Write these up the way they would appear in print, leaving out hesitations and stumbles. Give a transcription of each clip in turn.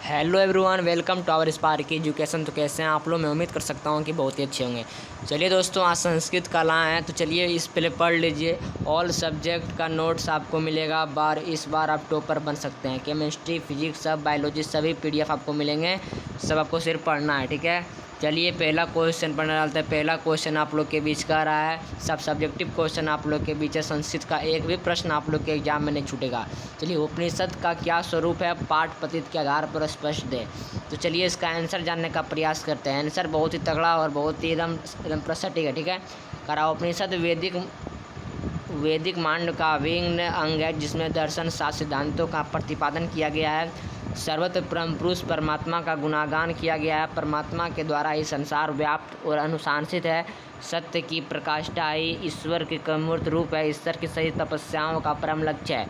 Hello everyone, welcome to our spark education. तो कैसे हैं आप लोग? मैं उम्मीद कर सकता हूं कि बहुत ही अच्छे होंगे। चलिए दोस्तों, आज संस्कृत कला है तो चलिए इस पहले पढ़ लीजिए। ऑल सब्जेक्ट का नोट्स आपको मिलेगा। इस बार आप टॉपर बन सकते हैं। केमिस्ट्री, फिजिक्स, सब बायोलॉजी सभी पीडीएफ आपको मिलेंगे। सब आपको सिर्फ पढ़ना है, ठीक है। चलिए पहला क्वेश्चन पढ़ने डालते हैं। पहला क्वेश्चन आप लोग के बीच का रहा है, सब सब्जेक्टिव क्वेश्चन आप लोग के बीच है। संस्कृत का एक भी प्रश्न आप लोग के एग्जाम में नहीं छूटेगा। चलिए, उपनिषद का क्या स्वरूप है? पाठ पतित के आधार पर स्पष्ट दे। तो चलिए इसका आंसर जानने का प्रयास करते हैं। आंसर बहुत ही तगड़ा और बहुत ही एकदम प्रसटिक है, ठीक है। करा उपनिषद वैदिक मांड का अभिन्न अंग है, जिसमें दर्शन शास्त्र सिद्धांतों का प्रतिपादन किया गया है। सर्वत्र परम पुरुष परमात्मा का गुणागान किया गया है। परमात्मा के द्वारा ही संसार व्याप्त और अनुशासित है। सत्य की प्रकाष्ठा ही ईश्वर के मूर्त रूप है। ईश्वर की सही तपस्याओं का परम लक्ष्य है।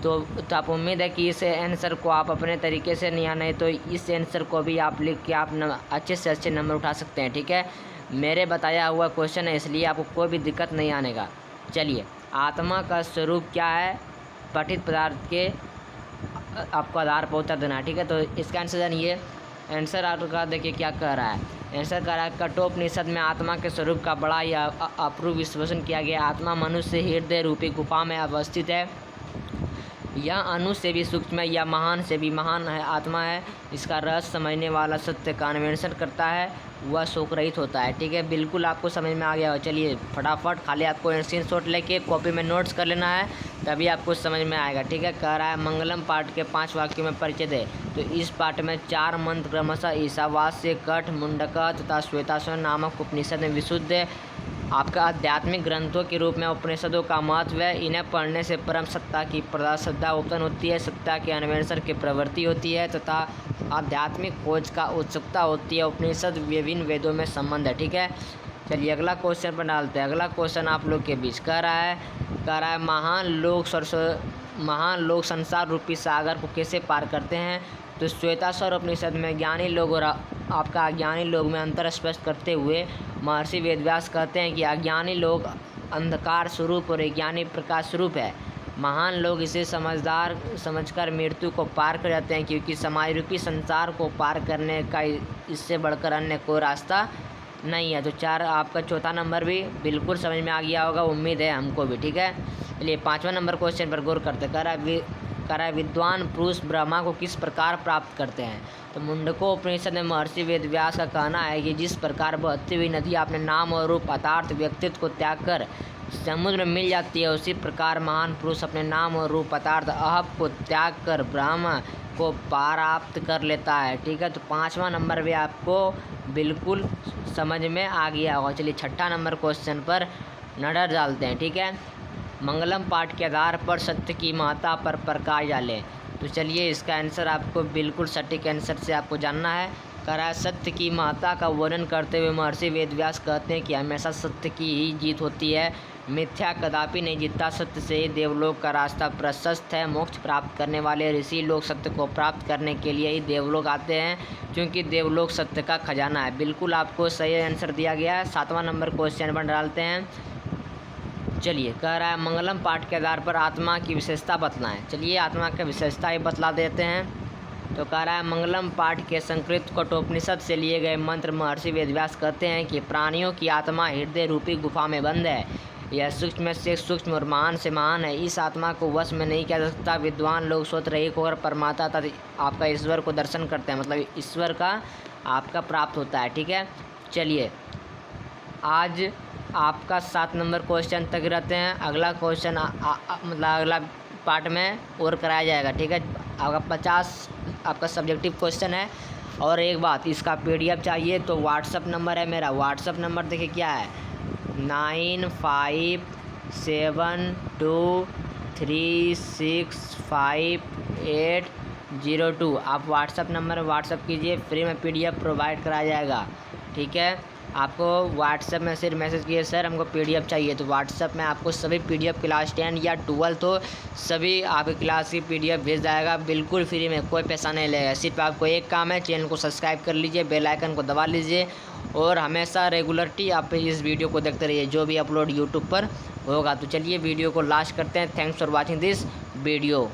तो आप उम्मीद है कि इस आंसर को आप अपने तरीके से नहीं, नहीं तो इस आंसर को भी आप लिख के आप अच्छे से अच्छे नंबर उठा सकते हैं, ठीक है। मेरे बताया हुआ क्वेश्चन है, इसलिए आपको कोई भी दिक्कत नहीं आने का। चलिए, आत्मा का स्वरूप क्या है? पठित पदार्थ के आपको आधार पर उत्तर देना है, ठीक है। तो इसका आंसर जानिए। आंसर आपका देखिए क्या कह रहा है। आंसर कह रहा है, कठोपनिषद में आत्मा के स्वरूप का बड़ा ही अपूर्व विश्लेषण किया गया। आत्मा मनुष्य हृदय रूपी गुफा में अवस्थित है। यह अणु से भी सूक्ष्म है, या महान से भी महान है आत्मा है। इसका रस समझने वाला सत्य का अन्वेषण करता है, वह शोक रहित होता है, ठीक है। बिल्कुल आपको समझ में आ गया हो। चलिए फटाफट खाली आपको स्क्रीनशॉट लेके कॉपी में नोट्स कर लेना है, तभी आपको समझ में आएगा, ठीक है। कह रहा है, मंगलम पाठ के 5 वाक्यों में परिचय दे। तो इस पाठ में 4 मंत्र क्रमशः ईशावास्य, कठ, मुंडका तथा श्वेताश्वर नामक उपनिषद में विशुद्ध आपका आध्यात्मिक ग्रंथों के रूप में उपनिषदों का महत्व है। इन्हें पढ़ने से परम सत्ता की प्रदा श्रद्धा उत्पन्न होती है, सत्ता के अन्वेषण की प्रवृत्ति होती है तथा आध्यात्मिक खोज का उत्सुकता होती है। उपनिषद विभिन्न वेदों में संबंध है, ठीक है। चलिए अगला क्वेश्चन पर डालते हैं। अगला क्वेश्चन आप लोग के बीच कह रहा है महान लोग संसार रूपी सागर को कैसे पार करते हैं? तो श्वेताश्वर उपनिषद में ज्ञानी लोग और आपका अज्ञानी लोग में अंतर स्पष्ट करते हुए महर्षि वेदव्यास कहते हैं कि अज्ञानी लोग अंधकार स्वरूप और ज्ञानी प्रकाश स्वरूप है। महान लोग इसे समझकर मृत्यु को पार कर जाते हैं, क्योंकि समाज रूपी संसार को पार करने का इससे बढ़कर अन्य कोई रास्ता नहीं है। तो 4 आपका चौथा नंबर भी बिल्कुल समझ में आ गया होगा, उम्मीद है हमको भी, ठीक है। चलिए 5वां नंबर क्वेश्चन पर गौर करते। कह रहा है, विद्वान पुरुष ब्रह्मा को किस प्रकार प्राप्त करते हैं? तो मुंडको उपनिषद में महर्षि वेदव्यास का कहना है कि जिस प्रकार बहती हुई नदी अपने नाम और रूप पदार्थ व्यक्तित्व को त्याग कर समुद्र में मिल जाती है, उसी प्रकार महान पुरुष अपने नाम और रूप पदार्थ अहब को त्याग कर ब्रह्म को प्राप्त कर लेता है, ठीक है। तो 5वां नंबर भी आपको बिल्कुल समझ में आ गया होगा। चलिए 6ठा नंबर क्वेश्चन पर नजर डालते हैं, ठीक है। मंगलम पाठ के आधार पर सत्य की महत्ता पर प्रकाश डालें। तो चलिए इसका आंसर आपको बिल्कुल सटीक आंसर से आपको जानना है। कह रहा है, सत्य की महत्ता का वर्णन करते हुए महर्षि वेदव्यास कहते हैं कि हमेशा सत्य की ही जीत होती है। मिथ्या कदापि नहीं जीतता। सत्य से ही देवलोक का रास्ता प्रशस्त है। मोक्ष प्राप्त करने वाले ऋषि लोग सत्य को प्राप्त करने के लिए ही देवलोक आते हैं, क्योंकि देवलोक सत्य का खजाना है। बिल्कुल आपको सही आंसर दिया गया है। 7वां नंबर क्वेश्चन पर डालते हैं। चलिए कह रहा है, मंगलम पाठ के आधार पर आत्मा की विशेषता बतलाएं। चलिए आत्मा की विशेषता ही बतला देते हैं। तो कह रहा है, मंगलम पाठ के संस्कृत कठोपनिषद से लिए गए मंत्र महर्षि वेदव्यास कहते हैं कि प्राणियों की आत्मा हृदय रूपी गुफा में बंद है। यह सूक्ष्म से सूक्ष्म और महान से महान है। इस आत्मा को वश में नहीं किया जा सकता। विद्वान लोग स्वतः एक होकर परमात्मा तथा आपका ईश्वर को दर्शन करते हैं, मतलब ईश्वर का आपका प्राप्त होता है, ठीक है। चलिए आज आपका 7 नंबर क्वेश्चन तक रहते हैं। अगला क्वेश्चन मतलब अगला पार्ट में और कराया जाएगा, ठीक है। आपका 50 आपका सब्जेक्टिव क्वेश्चन है। और एक बात, इसका PDF चाहिए तो व्हाट्सअप नंबर है मेरा। व्हाट्सअप नंबर देखिए क्या है, 9572365802। आप व्हाट्सअप नंबर व्हाट्सअप कीजिए, फ्री में PDF प्रोवाइड कराया जाएगा, ठीक है। आपको व्हाट्सएप में सिर्फ मैसेज किए, सर हमको PDF चाहिए, तो व्हाट्सएप में आपको सभी PDF क्लास 10 या 12 हो सभी आपकी क्लास की PDF भेज जाएगा, बिल्कुल फ्री में, कोई पैसा नहीं लगेगा। सिर्फ आपको एक काम है, चैनल को सब्सक्राइब कर लीजिए, बेल आइकन को दबा लीजिए और हमेशा रेगुलरिटी आप इस वीडियो को देखते रहिए जो भी अपलोड यूट्यूब पर होगा। तो चलिए वीडियो को लास्ट करते हैं। Thanks for watching this video.